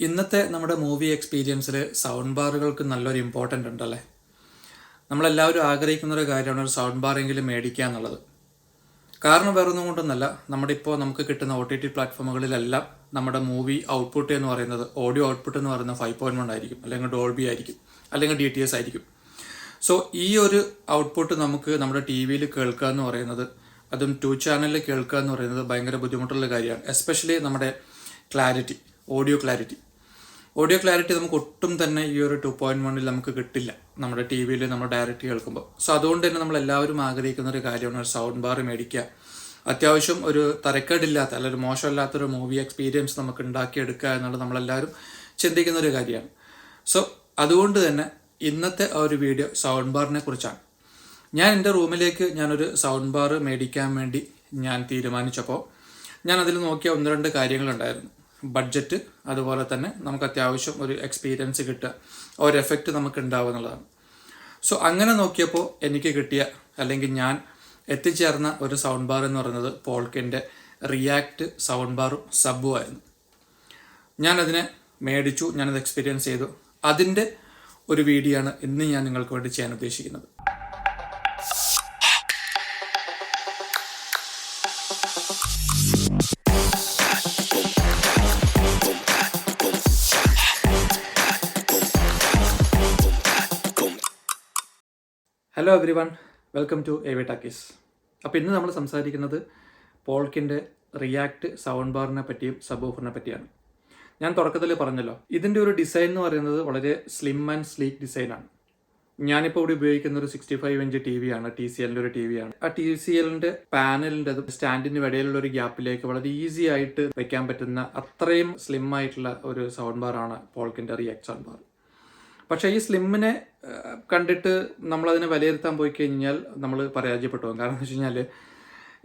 ഇന്നത്തെ നമ്മുടെ movie എക്സ്പീരിയൻസിൽ sound ബാറുകൾക്ക് നല്ലൊരു ഇമ്പോർട്ടൻ്റ് ഉണ്ടല്ലേ. നമ്മളെല്ലാവരും ആഗ്രഹിക്കുന്ന ഒരു കാര്യമാണ് ഒരു സൗണ്ട് ബാറെങ്കിലും മേടിക്കുക എന്നുള്ളത്. കാരണം വേറൊന്നും കൊണ്ടൊന്നല്ല, നമ്മുടെ ഇപ്പോൾ നമുക്ക് കിട്ടുന്ന OTT പ്ലാറ്റ്ഫോമുകളിലെല്ലാം നമ്മുടെ മൂവി ഔട്ട്പുട്ട് എന്ന് പറയുന്നത്, ഓഡിയോ ഔട്ട്പുട്ട് എന്ന് പറയുന്നത് 5.1 ആയിരിക്കും, അല്ലെങ്കിൽ ഡോൾബി ആയിരിക്കും, അല്ലെങ്കിൽ DTS ആയിരിക്കും. സോ ഈ ഒരു ഔട്ട്പുട്ട് നമുക്ക് നമ്മുടെ TV-യിൽ കേൾക്കുക എന്ന് പറയുന്നത്, അതും 2 ചാനലിൽ കേൾക്കുക എന്ന് പറയുന്നത് ഭയങ്കര ബുദ്ധിമുട്ടുള്ള കാര്യമാണ്. എസ്പെഷ്യലി നമ്മുടെ ക്ലാരിറ്റി, ഓഡിയോ ക്ലാരിറ്റി നമുക്ക് ഒട്ടും തന്നെ ഈ ഒരു 2.1-ൽ നമുക്ക് കിട്ടില്ല നമ്മുടെ TV-യിൽ നമ്മൾ ഡയറക്റ്റ് കേൾക്കുമ്പോൾ. സോ അതുകൊണ്ട് തന്നെ നമ്മൾ എല്ലാവരും ആഗ്രഹിക്കുന്ന ഒരു കാര്യമാണ് ഒരു സൗണ്ട് ബാർ മേടിക്കുക. അത്യാവശ്യം ഒരു തരക്കേടില്ലാത്ത അല്ലെങ്കിൽ മോശമല്ലാത്തൊരു മൂവി എക്സ്പീരിയൻസ് നമുക്ക് ഉണ്ടാക്കിയെടുക്കുക എന്നുള്ളത് നമ്മളെല്ലാവരും ചിന്തിക്കുന്ന ഒരു കാര്യമാണ്. സോ അതുകൊണ്ട് തന്നെ ഇന്നത്തെ ഒരു വീഡിയോ സൗണ്ട് ബാറിനെ കുറിച്ചാണ്. ഞാൻ എൻ്റെ റൂമിലേക്ക് ഞാനൊരു സൗണ്ട് ബാർ മേടിക്കാൻ വേണ്ടി ഞാൻ തീരുമാനിച്ചപ്പോൾ ഞാൻ അതിൽ നോക്കിയ 1-2 കാര്യങ്ങളുണ്ടായിരുന്നു. ബഡ്ജറ്റ്, അതുപോലെ തന്നെ നമുക്ക് അത്യാവശ്യം ഒരു എക്സ്പീരിയൻസ് കിട്ടുക, ഒരു എഫക്റ്റ് നമുക്ക് ഉണ്ടാവുക എന്നുള്ളതാണ്. സോ അങ്ങനെ നോക്കിയപ്പോൾ എനിക്ക് കിട്ടിയ, അല്ലെങ്കിൽ ഞാൻ എത്തിച്ചേർന്ന ഒരു സൗണ്ട് ബാർ എന്ന് പറയുന്നത് പോൾക്കിൻ്റെ റിയാക്ട് സൗണ്ട് ബാറും സബ്ബും ആയിരുന്നു. ഞാനതിനെ മേടിച്ചു, ഞാനത് എക്സ്പീരിയൻസ് ചെയ്തു. അതിൻ്റെ ഒരു വീഡിയോ ആണ് ഇന്ന് ഞാൻ നിങ്ങൾക്ക് വേണ്ടി ചെയ്യാൻ ഉദ്ദേശിക്കുന്നത്. Hello everyone, welcome to AV talkies. അപ്പോൾ ഇന്ന് നമ്മൾ സംസാരിക്കുന്നത് പോൾക്കിൻ്റെ റിയാക്ട് സൗണ്ട് ബാറിനെ പറ്റിയും സബ്വൂഫറിനെ പറ്റിയാണ്. ഞാൻ തുടക്കത്തിൽ പറഞ്ഞല്ലോ, ഇതിൻ്റെ ഒരു ഡിസൈൻ എന്ന് പറയുന്നത് വളരെ സ്ലിം ആൻഡ് സ്ലീക്ക് ഡിസൈനാണ്. ഞാനിപ്പോൾ ഇവിടെ ഉപയോഗിക്കുന്ന ഒരു 65-ഇഞ്ച് TV ആണ്, TCLൻ്റെ ഒരു TV ആണ്. ആ TCLൻ്റെ പാനലിൻ്റെ സ്റ്റാൻഡിൻ്റെ ഇടയിലുള്ള ഒരു ഗ്യാപ്പിലേക്ക് വളരെ ഈസി ആയിട്ട് വെക്കാൻ പറ്റുന്ന അത്രയും സ്ലിം ആയിട്ടുള്ള ഒരു സൗണ്ട് ബാറാണ് പോൾക്കിൻ്റെ റിയാക്ട് സൗണ്ട് ബാർ. പക്ഷേ ഈ സ്ലിമ്മിനെ കണ്ടിട്ട് നമ്മളതിനെ വിലയിരുത്താൻ പോയി കഴിഞ്ഞാൽ നമ്മൾ പരാജയപ്പെട്ടു പോകും. കാരണം എന്ന് വെച്ച് കഴിഞ്ഞാൽ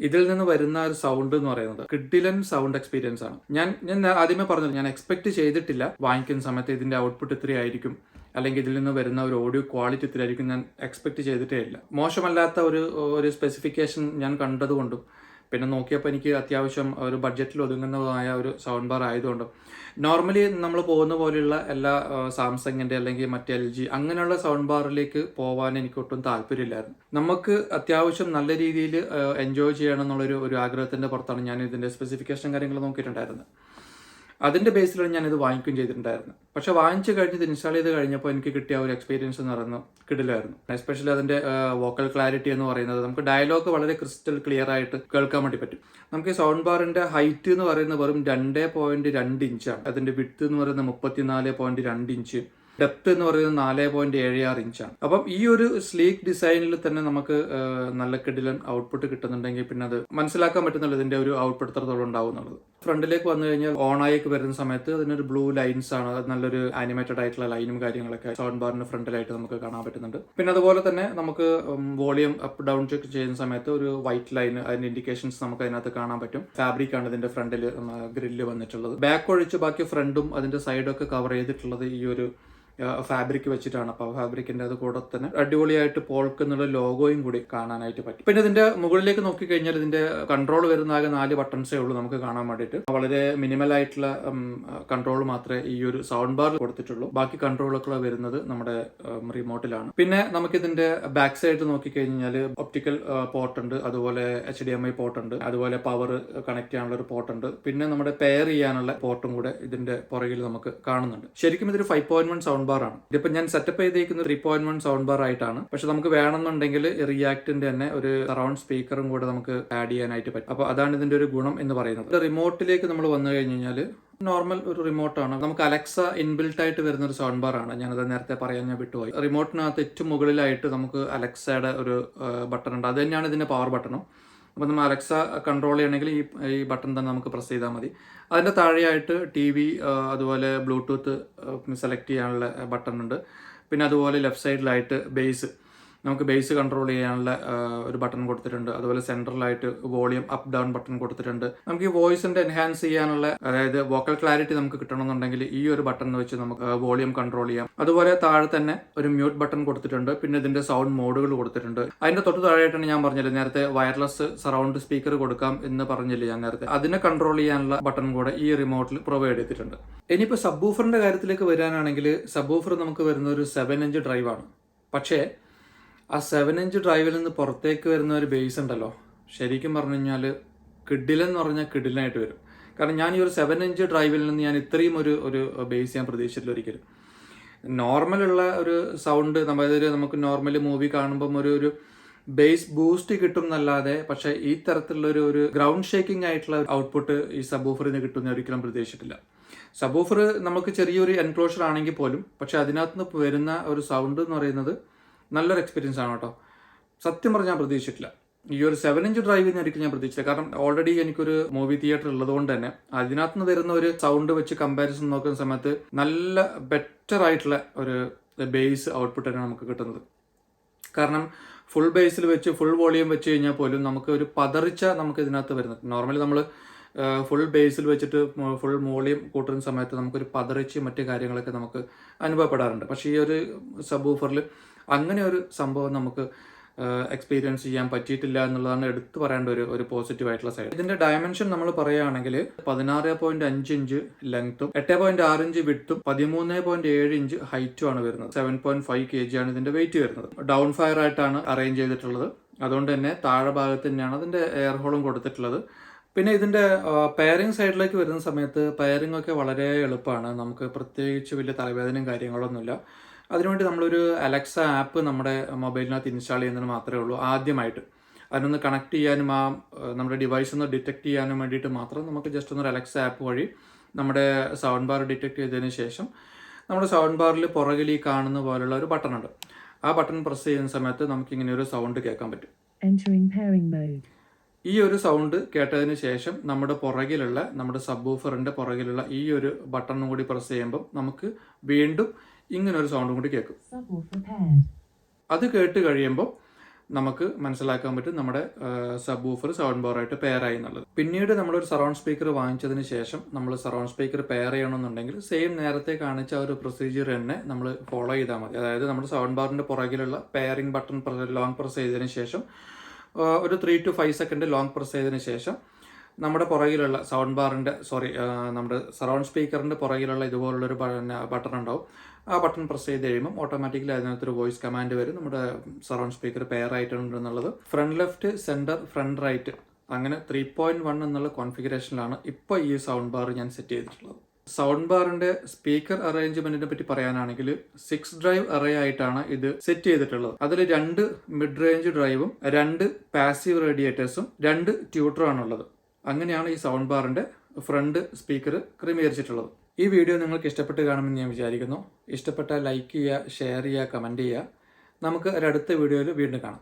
ഇതിൽ നിന്ന് വരുന്ന ഒരു സൗണ്ട് എന്ന് പറയുന്നത് കിഡിലൻ സൗണ്ട് എക്സ്പീരിയൻസ് ആണ്. ഞാൻ ആദ്യമേ പറഞ്ഞത്, ഞാൻ എക്സ്പെക്ട് ചെയ്തിട്ടില്ല വാങ്ങിക്കുന്ന സമയത്ത് ഇതിൻ്റെ ഔട്ട്പുട്ട് ഇത്രയായിരിക്കും, അല്ലെങ്കിൽ ഇതിൽ നിന്ന് വരുന്ന ഒരു ഓഡിയോ ക്വാളിറ്റി ഇത്രയായിരിക്കും. ഞാൻ എക്സ്പെക്ട് ചെയ്തിട്ടേ ഇല്ല. മോശമല്ലാത്ത ഒരു സ്പെസിഫിക്കേഷൻ ഞാൻ കണ്ടതുകൊണ്ടും പിന്നെ നോക്കിയപ്പോൾ എനിക്ക് അത്യാവശ്യം ഒരു ബഡ്ജറ്റിൽ ഒതുങ്ങുന്നതായ ഒരു സൗണ്ട് ബാർ ആയതുകൊണ്ടും, നോർമലി നമ്മൾ പോകുന്ന പോലെയുള്ള എല്ലാ സാംസങ്ങിൻ്റെ അല്ലെങ്കിൽ മറ്റ് LG അങ്ങനെയുള്ള സൗണ്ട് ബാറിലേക്ക് പോകാൻ എനിക്ക് ഒട്ടും താല്പര്യമില്ലായിരുന്നു. നമുക്ക് അത്യാവശ്യം നല്ല രീതിയിൽ എൻജോയ് ചെയ്യണം എന്നുള്ളൊരു ആഗ്രഹത്തിൻ്റെ പുറത്താണ് ഞാൻ ഇതിൻ്റെ സ്പെസിഫിക്കേഷൻ കാര്യങ്ങൾ നോക്കിയിട്ടുണ്ടായിരുന്നത്. അതിൻ്റെ ബേസിലാണ് ഞാനിത് വാങ്ങിക്കുകയും ചെയ്തിട്ടുണ്ടായിരുന്നു. പക്ഷെ വാങ്ങിച്ചു കഴിഞ്ഞ് ഇത് ഇൻസ്റ്റാൾ ചെയ്ത് കഴിഞ്ഞപ്പോൾ എനിക്ക് കിട്ടിയ ഒരു എക്സ്പീരിയൻസ് എന്ന് പറയുന്നത് കിടിലായിരുന്നു. എസ്പെഷ്യലി അതിൻ്റെ വോക്കൽ ക്ലാരിറ്റി എന്ന് പറയുന്നത്, നമുക്ക് ഡയലോഗ് വളരെ ക്രിസ്റ്റൽ ക്ലിയർ ആയിട്ട് കേൾക്കാൻ വേണ്ടി പറ്റും. നമുക്ക് ഈ സൗണ്ട് ബാറിൻ്റെ ഹൈറ്റ് എന്ന് പറയുന്നത് വെറും 2.2 ഇഞ്ചാണ്. അതിൻ്റെ വിഡ്ത്ത് എന്ന് പറയുന്നത് 34.2 ഇഞ്ച്, ഡെപ്ത് എന്ന് പറയുന്നത് 4.76 ഇഞ്ചാണ്. അപ്പം ഈ ഒരു സ്ലീക്ക് ഡിസൈനിൽ തന്നെ നമുക്ക് നല്ല കിടിലൻ ഔട്ട്പുട്ട് കിട്ടുന്നുണ്ടെങ്കിൽ പിന്നെ അത് മനസ്സിലാക്കാൻ പറ്റുന്നുള്ളൂ ഇതിന്റെ ഒരു ഔട്ട്പുട്ട് എത്രത്തോളം ഉണ്ടാവും എന്നുള്ളത്. ഫ്രണ്ടിലേക്ക് വന്നു കഴിഞ്ഞാൽ ഓണായിക്ക് വരുന്ന സമയത്ത് അതിനൊരു ബ്ലൂ ലൈൻസ് ആണ്, നല്ലൊരു ആനിമേറ്റഡ് ആയിട്ടുള്ള ലൈനും കാര്യങ്ങളൊക്കെ സൗണ്ട് ബാറിന് ഫ്രണ്ടിലായിട്ട് നമുക്ക് കാണാൻ പറ്റുന്നുണ്ട്. പിന്നെ അതുപോലെ തന്നെ നമുക്ക് വോളിയം അപ്പ് ഡൗൺ ചെക്ക് ചെയ്യുന്ന സമയത്ത് ഒരു വൈറ്റ് ലൈൻ, അതിന്റെ ഇൻഡിക്കേഷൻസ് നമുക്ക് അതിനകത്ത് കാണാൻ പറ്റും. ഫാബ്രിക് ആണ് ഇതിന്റെ ഫ്രണ്ടിൽ ഗ്രില്ല് വന്നിട്ടുള്ളത്. ബാക്ക് ഒഴിച്ച് ബാക്കി ഫ്രണ്ടും അതിന്റെ സൈഡൊക്കെ കവർ ചെയ്തിട്ടുള്ളത് ഈ ഒരു ഫാബ്രിക് വെച്ചിട്ടാണ്. അപ്പോൾ ഫാബ്രിക്കിന്റെ അത് കൂടെ തന്നെ അടിപൊളിയായിട്ട് പോൾക്ക് എന്നുള്ള ലോഗോയും കൂടി കാണാനായിട്ട് പറ്റും. പിന്നെ ഇതിന്റെ മുകളിലേക്ക് നോക്കിക്കഴിഞ്ഞാൽ ഇതിന്റെ കൺട്രോൾ വരുന്ന ആകെ 4 ബട്ടൺസേ ഉള്ളൂ നമുക്ക് കാണാൻ വേണ്ടിയിട്ട്. വളരെ മിനിമൽ ആയിട്ടുള്ള കൺട്രോൾ മാത്രമേ ഈ ഒരു സൗണ്ട് ബാറിൽ കൊടുത്തിട്ടുള്ളൂ. ബാക്കി കൺട്രോളൊക്കെ വരുന്നത് നമ്മുടെ റിമോട്ടിലാണ്. പിന്നെ നമുക്ക് ഇതിന്റെ ബാക്ക് സൈഡ് നോക്കിക്കഴിഞ്ഞാൽ ഒപ്റ്റിക്കൽ പോർട്ട് ഉണ്ട്, അതുപോലെ HDMI പോർട്ട് ഉണ്ട്, അതുപോലെ പവർ കണക്ട് ചെയ്യാനുള്ള ഒരു പോർട്ട് ഉണ്ട്. പിന്നെ നമ്മുടെ പെയർ ചെയ്യാനുള്ള പോർട്ടും കൂടെ ഇതിന്റെ പുറകിൽ നമുക്ക് കാണുന്നുണ്ട്. ശരിക്കും ഇതൊരു 5.1 സൗണ്ട് ബാർ ആണ്. ഇതിപ്പോ ഞാൻ സെറ്റപ്പ് ചെയ്തേക്കുന്നത് 3.1 സൗണ്ട് ബാർ ആയിട്ടാണ്. പക്ഷെ നമുക്ക് വേണമെന്നുണ്ടെങ്കിൽ റിയാക്ടിന്റെ തന്നെ ഒരു സറൗണ്ട് സ്പീക്കറും കൂടെ നമുക്ക് ആഡ് ചെയ്യാനായിട്ട് പറ്റും. അപ്പൊ അതാണ് ഇതിന്റെ ഒരു ഗുണം എന്ന് പറയുന്നത്. റിമോട്ടിലേക്ക് നമ്മൾ വന്നു കഴിഞ്ഞാൽ നോർമൽ ഒരു റിമോട്ടാണ്. നമുക്ക് അലക്സ ഇൻബിൽട്ട് ആയിട്ട് വരുന്ന ഒരു സൗണ്ട് ബാർ ആണ്. ഞാനത് നേരത്തെ പറയാൻ വിട്ടുപോയി. റിമോട്ടിനകത്ത് ഏറ്റവും മുകളിലായിട്ട് നമുക്ക് അലക്സയുടെ ഒരു ബട്ടൺ ഉണ്ട്. അത് തന്നെയാണ് ഇതിന്റെ പവർ ബട്ടണും. അപ്പോൾ നമ്മൾ അലക്സ കൺട്രോൾ ചെയ്യണമെങ്കിൽ ഈ ബട്ടൺ തന്നെ നമുക്ക് പ്രസ് ചെയ്താൽ മതി. അതിൻ്റെ താഴെയായിട്ട് TV, അതുപോലെ ബ്ലൂടൂത്ത് സെലക്ട് ചെയ്യാനുള്ള ബട്ടൺ ഉണ്ട്. പിന്നെ അതുപോലെ ലെഫ്റ്റ് സൈഡിലായിട്ട് ബേസ് നമുക്ക് ബേസ് കൺട്രോൾ ചെയ്യാനുള്ള ഒരു ബട്ടൺ കൊടുത്തിട്ടുണ്ട്. അതുപോലെ സെൻട്രലായിട്ട് വോളിയം അപ്പ് ഡൗൺ ബട്ടൺ കൊടുത്തിട്ടുണ്ട്. നമുക്ക് ഈ വോയിസിന്റെ എൻഹാൻസ് ചെയ്യാനുള്ള, അതായത് വോക്കൽ ക്ലാരിറ്റി നമുക്ക് കിട്ടണമെന്നുണ്ടെങ്കിൽ ഈ ഒരു ബട്ടൺ വെച്ച് നമുക്ക് വോളിയം കൺട്രോൾ ചെയ്യാം. അതുപോലെ താഴെ തന്നെ ഒരു മ്യൂട്ട് ബട്ടൺ കൊടുത്തിട്ടുണ്ട്. പിന്നെ ഇതിന്റെ സൗണ്ട് മോഡുകൾ കൊടുത്തിട്ടുണ്ട്. അതിന്റെ തൊട്ട് താഴെയായിട്ടാണ് ഞാൻ പറഞ്ഞില്ലേ നേരത്തെ വയർലെസ് സറൗണ്ട് സ്പീക്കർ കൊടുക്കാം എന്ന് പറഞ്ഞില്ലേ ഞാൻ നേരത്തെ. അതിനെ കൺട്രോൾ ചെയ്യാനുള്ള ബട്ടൺ കൂടെ ഈ റിമോട്ടിൽ പ്രൊവൈഡ് ചെയ്തിട്ടുണ്ട്. ഇനിയിപ്പോൾ സബ്വൂഫറിന്റെ കാര്യത്തിലേക്ക് വരാനാണെങ്കിൽ സബ്വൂഫർ നമുക്ക് വരുന്ന ഒരു 7-inch ഡ്രൈവാണ്. പക്ഷേ ആ 7-inch ഡ്രൈവിൽ നിന്ന് പുറത്തേക്ക് വരുന്ന ഒരു ബേസ് ഉണ്ടല്ലോ, ശരിക്കും പറഞ്ഞു കഴിഞ്ഞാൽ കിഡിലെന്ന് പറഞ്ഞാൽ കിഡിലായിട്ട് വരും. കാരണം ഞാൻ ഈ ഒരു 7-inch ഡ്രൈവിൽ നിന്ന് ഞാൻ ഇത്രയും ഒരു ബേസ് ഞാൻ പ്രതീക്ഷിച്ചിട്ടില്ല ഒരിക്കലും. നോർമലുള്ള ഒരു സൗണ്ട് നമുക്ക് നോർമലി മൂവി കാണുമ്പം ഒരു ബേസ് ബൂസ്റ്റ് കിട്ടും എന്നല്ലാതെ, പക്ഷേ ഈ തരത്തിലുള്ള ഒരു ഗ്രൗണ്ട് ഷേക്കിംഗ് ആയിട്ടുള്ള ഔട്ട്പുട്ട് ഈ സബ്വൂഫറിന് കിട്ടുന്ന ഒരിക്കലും പ്രതീക്ഷിച്ചിട്ടില്ല. സബ്വൂഫർ നമുക്ക് ചെറിയൊരു എൻക്ലോഷർ ആണെങ്കിൽ പോലും, പക്ഷെ അതിനകത്ത് നിന്ന് വരുന്ന ഒരു സൗണ്ട് എന്ന് പറയുന്നത് നല്ലൊരു എക്സ്പീരിയൻസ് ആണ് കേട്ടോ. സത്യം പറഞ്ഞാൽ ഞാൻ പ്രതീക്ഷിച്ചിട്ടില്ല. ഈ ഒരു 7-inch ഡ്രൈവിൽ ഒരിക്കലും ഞാൻ പ്രതീക്ഷിച്ചില്ല. കാരണം ഓൾറെഡി എനിക്കൊരു മൂവി തിയേറ്റർ ഉള്ളതുകൊണ്ട് തന്നെ അതിനകത്ത് നിന്ന് വരുന്ന ഒരു സൗണ്ട് വെച്ച് കമ്പാരിസൺ നോക്കുന്ന സമയത്ത് നല്ല ബെറ്റർ ആയിട്ടുള്ള ഒരു ബേസ് ഔട്ട്പുട്ട് തന്നെ നമുക്ക് കിട്ടുന്നത്. കാരണം ഫുൾ ബേസിൽ വെച്ച് ഫുൾ വോളിയം വെച്ച് കഴിഞ്ഞാൽ പോലും നമുക്ക് ഒരു പതറിച്ച നമുക്ക് ഇതിനകത്ത് വരുന്നത്. നോർമലി നമ്മൾ ഫുൾ ബേസിൽ വെച്ചിട്ട് ഫുൾ വോളിയം കൂട്ടുന്ന സമയത്ത് നമുക്കൊരു പതറിച്ച് മറ്റു കാര്യങ്ങളൊക്കെ നമുക്ക് അനുഭവപ്പെടാറുണ്ട്. പക്ഷേ ഈ ഒരു സബ്വൂഫറിൽ അങ്ങനെ ഒരു സംഭവം നമുക്ക് എക്സ്പീരിയൻസ് ചെയ്യാൻ പറ്റിയിട്ടില്ല എന്നുള്ളതാണ് എടുത്തു പറയേണ്ട ഒരു പോസിറ്റീവ് ആയിട്ടുള്ള സൈഡ്. ഇതിന്റെ ഡയമെൻഷൻ നമ്മൾ പറയുകയാണെങ്കിൽ 16.5 ഇഞ്ച് ലെങ്ത്തും 8.6 ഇഞ്ച് വിഡ്ത്തും 13.7 ഇഞ്ച് ഹൈറ്റും ആണ് വരുന്നത്. 7.5 kg ആണ് ഇതിന്റെ വെയിറ്റ് വരുന്നത്. ഡൗൺ ഫയർ ആയിട്ടാണ് അറേഞ്ച് ചെയ്തിട്ടുള്ളത്. അതുകൊണ്ട് തന്നെ താഴെ ഭാഗത്ത് തന്നെയാണ് അതിന്റെ എയർ ഹോളും കൊടുത്തിട്ടുള്ളത്. പിന്നെ ഇതിന്റെ പെയറിംഗ് സൈഡിലേക്ക് വരുന്ന സമയത്ത് പെയറിംഗ് ഒക്കെ വളരെ എളുപ്പമാണ്. നമുക്ക് പ്രത്യേകിച്ച് വലിയ തലവേദനയും കാര്യങ്ങളൊന്നുമില്ല. അതിനുവേണ്ടി നമ്മളൊരു അലക്സ ആപ്പ് നമ്മുടെ മൊബൈലിനകത്ത് ഇൻസ്റ്റാൾ ചെയ്യുന്നതിന് മാത്രമേ ഉള്ളൂ. ആദ്യമായിട്ട് അതിനൊന്ന് കണക്ട് ചെയ്യാനും നമ്മുടെ ഡിവൈസ് ഒന്ന് ഡിറ്റക്ട് ചെയ്യാനും വേണ്ടിയിട്ട് മാത്രം നമുക്ക് ജസ്റ്റ് ഒന്ന് അലക്സ ആപ്പ് വഴി നമ്മുടെ സൗണ്ട് ബാർ ഡിറ്റക്ട് ചെയ്തതിന് ശേഷം നമ്മുടെ സൗണ്ട് ബാറിൽ പുറകിൽ ഈ കാണുന്ന പോലുള്ള ഒരു ബട്ടൺ ഉണ്ട്. ആ ബട്ടൺ പ്രസ് ചെയ്യുന്ന സമയത്ത് നമുക്ക് ഇങ്ങനെ ഒരു സൗണ്ട് കേൾക്കാൻ പറ്റും. ഈ ഒരു സൗണ്ട് കേട്ടതിന് ശേഷം നമ്മുടെ സബ്വൂഫറിന്റെ പുറകിലുള്ള ഈ ഒരു ബട്ടണും കൂടി പ്രസ് ചെയ്യുമ്പോൾ നമുക്ക് വീണ്ടും ഇങ്ങനെ ഒരു സൗണ്ടും കൂടി കേൾക്കും. അത് കേട്ട് കഴിയുമ്പോൾ നമുക്ക് മനസ്സിലാക്കാൻ പറ്റും നമ്മുടെ സബ്വൂഫർ സൗണ്ട് ബാറായിട്ട് പെയർ ആയി എന്നുള്ളത്. പിന്നീട് നമ്മളൊരു സറൗണ്ട് സ്പീക്കർ വാങ്ങിച്ചതിന് ശേഷം നമ്മൾ സറൗണ്ട് സ്പീക്കർ പെയർ ചെയ്യണമെന്നുണ്ടെങ്കിൽ സെയിം നേരത്തെ കാണിച്ച ഒരു പ്രൊസീജിയർ തന്നെ നമ്മൾ ഫോളോ ചെയ്താൽ മതി. അതായത് നമ്മുടെ സൗണ്ട് ബാറിന്റെ പുറകിലുള്ള പെയറിംഗ് ബട്ടൺ ലോങ് പ്രസ് ചെയ്തതിന് ശേഷം ഒരു 3 to 5 സെക്കൻഡ് ലോങ് പ്രസ് ചെയ്തതിന് ശേഷം നമ്മുടെ പുറകിലുള്ള നമ്മുടെ സറൗണ്ട് സ്പീക്കറിന്റെ പുറകിലുള്ള ഇതുപോലുള്ളൊരു ബട്ടൺ ഉണ്ടാവും. ആ ബട്ടൺ പ്രസ് ചെയ്ത് കഴിയുമ്പോൾ ഓട്ടോമാറ്റിക്കലി അതിനകത്തൊരു വോയിസ് കമാൻഡ് വരും. നമ്മുടെ സറൗണ്ട് സ്പീക്കർ പെയർ ആയിട്ടുണ്ട് എന്നുള്ളത്. Front left, centre, front right, അങ്ങനെ 3.1 എന്നുള്ള കോൺഫിഗറേഷനിലാണ് ഇപ്പോൾ ഈ സൗണ്ട് ബാർ ഞാൻ സെറ്റ് ചെയ്തിട്ടുള്ളത്. സൗണ്ട് ബാറിന്റെ സ്പീക്കർ അറേഞ്ച്മെന്റിനെ പറ്റി പറയാനാണെങ്കിൽ 6 ഡ്രൈവ് അറേ ആയിട്ടാണ് ഇത് സെറ്റ് ചെയ്തിട്ടുള്ളത്. അതിൽ 2 മിഡ് റേഞ്ച് ഡ്രൈവും 2 പാസീവ് റേഡിയേറ്റേഴ്സും 2 ട്യൂട്ടറും ആണുള്ളത്. അങ്ങനെയാണ് ഈ സൗണ്ട് ബാറിന്റെ ഫ്രണ്ട് സ്പീക്കർ ക്രമീകരിച്ചിട്ടുള്ളത്. ഈ വീഡിയോ നിങ്ങൾക്ക് ഇഷ്ടപ്പെട്ട് കാണുമെന്ന് ഞാൻ വിചാരിക്കുന്നു. ഇഷ്ടപ്പെട്ടാൽ ലൈക്ക് ചെയ്യുക, ഷെയർ ചെയ്യുക, കമൻറ്റ് ചെയ്യുക. നമുക്ക് ഒരടുത്ത വീഡിയോയിൽ വീണ്ടും കാണാം.